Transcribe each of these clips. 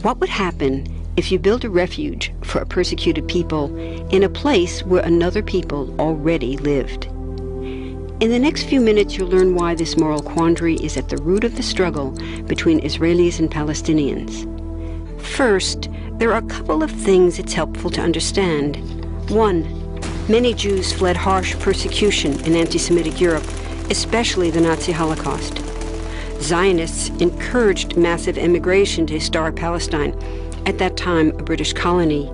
What would happen if you built a refuge for a persecuted people in a place where another people already lived? In the next few minutes, you'll learn why this moral quandary is at the root of the struggle between Israelis and Palestinians. First, there are a couple of things it's helpful to understand. One, many Jews fled harsh persecution in anti-Semitic Europe, especially the Nazi Holocaust. Zionists encouraged massive immigration to historic Palestine, at that time a British colony,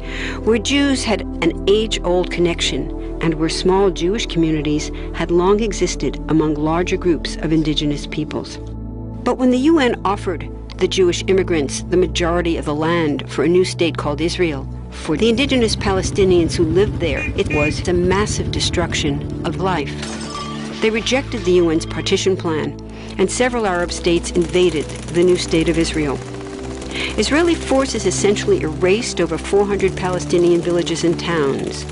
where Jews had an age-old connection and where small Jewish communities had long existed among larger groups of indigenous peoples. But when the UN offered the Jewish immigrants the majority of the land for a new state called Israel, for the indigenous Palestinians who lived there, it was a massive destruction of life. They rejected the UN's partition plan, and several Arab states invaded the new state of Israel. Israeli forces essentially erased over 400 Palestinian villages and towns.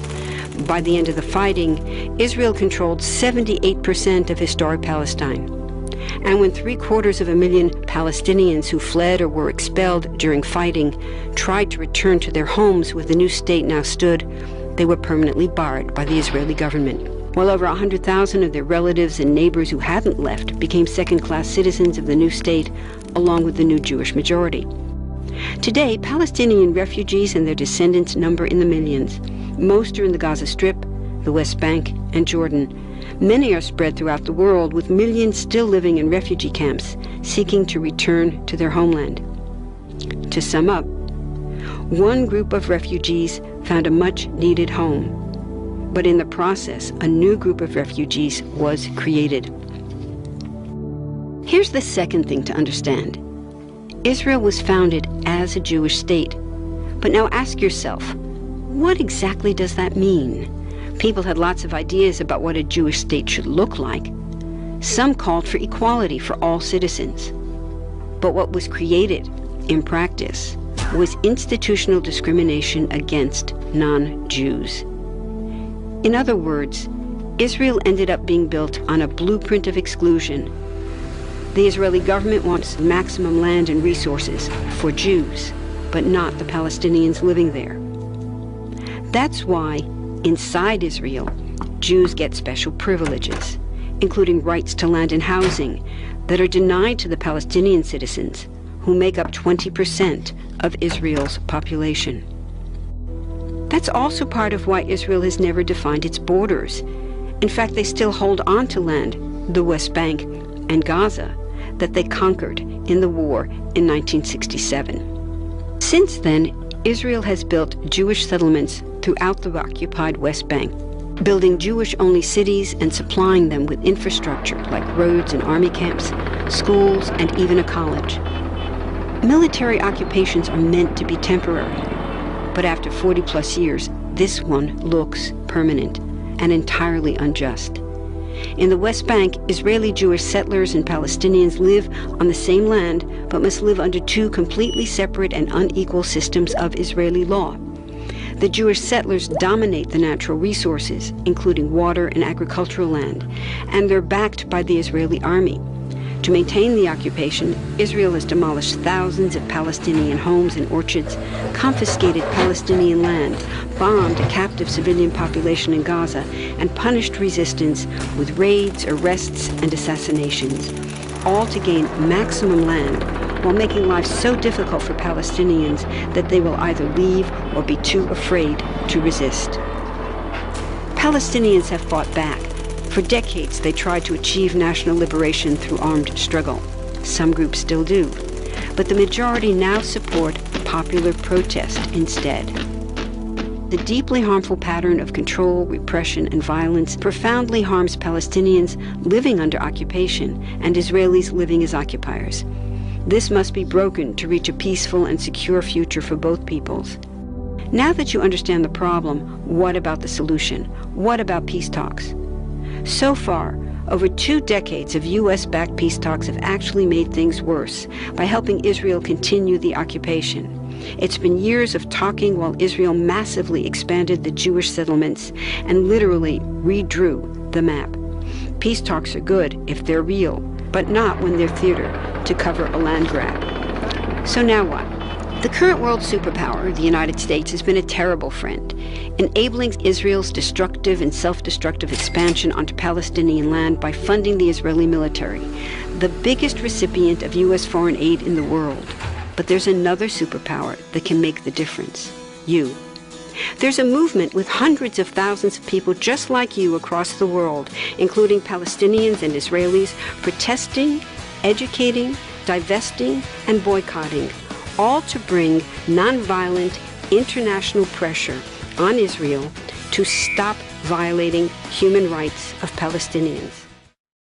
By the end of the fighting, Israel controlled 78% of historic Palestine. And when 750,000 Palestinians who fled or were expelled during fighting tried to return to their homes where the new state now stood, they were permanently barred by the Israeli government. While over 100,000 of their relatives and neighbors who hadn't left became second-class citizens of the new state, along with the new Jewish majority. Today, Palestinian refugees and their descendants number in the millions. Most are in the Gaza Strip, the West Bank, and Jordan. Many are spread throughout the world, with millions still living in refugee camps, seeking to return to their homeland. To sum up, one group of refugees found a much-needed home, but in the process, a new group of refugees was created. Here's the second thing to understand. Israel was founded as a Jewish state. But now ask yourself, what exactly does that mean? People had lots of ideas about what a Jewish state should look like. Some called for equality for all citizens. But what was created, in practice, was institutional discrimination against non-Jews. In other words, Israel ended up being built on a blueprint of exclusion. The Israeli government wants maximum land and resources for Jews, but not the Palestinians living there. That's why, inside Israel, Jews get special privileges, including rights to land and housing, that are denied to the Palestinian citizens, who make up 20% of Israel's population. That's also part of why Israel has never defined its borders. In fact, they still hold on to land, the West Bank and Gaza, that they conquered in the war in 1967. Since then, Israel has built Jewish settlements throughout the occupied West Bank, building Jewish-only cities and supplying them with infrastructure like roads and army camps, schools, and even a college. Military occupations are meant to be temporary, but after 40-plus years, this one looks permanent and entirely unjust. In the West Bank, Israeli Jewish settlers and Palestinians live on the same land, but must live under two completely separate and unequal systems of Israeli law. The Jewish settlers dominate the natural resources, including water and agricultural land, and they're backed by the Israeli army. To maintain the occupation, Israel has demolished thousands of Palestinian homes and orchards, confiscated Palestinian land, bombed a captive civilian population in Gaza, and punished resistance with raids, arrests, and assassinations, all to gain maximum land, while making life so difficult for Palestinians that they will either leave or be too afraid to resist. Palestinians have fought back. For decades, they tried to achieve national liberation through armed struggle. Some groups still do. But the majority now support popular protest instead. The deeply harmful pattern of control, repression, and violence profoundly harms Palestinians living under occupation and Israelis living as occupiers. This must be broken to reach a peaceful and secure future for both peoples. Now that you understand the problem, what about the solution? What about peace talks? So far, over 2 decades of U.S.-backed peace talks have actually made things worse by helping Israel continue the occupation. It's been years of talking while Israel massively expanded the Jewish settlements and literally redrew the map. Peace talks are good if they're real, but not when they're theater to cover a land grab. So now what? The current world superpower, the United States, has been a terrible friend, enabling Israel's destructive and self-destructive expansion onto Palestinian land by funding the Israeli military, the biggest recipient of U.S. foreign aid in the world. But there's another superpower that can make the difference: you. There's a movement with hundreds of thousands of people just like you across the world, including Palestinians and Israelis, protesting, educating, divesting, and boycotting, all to bring nonviolent international pressure on Israel to stop violating human rights of Palestinians.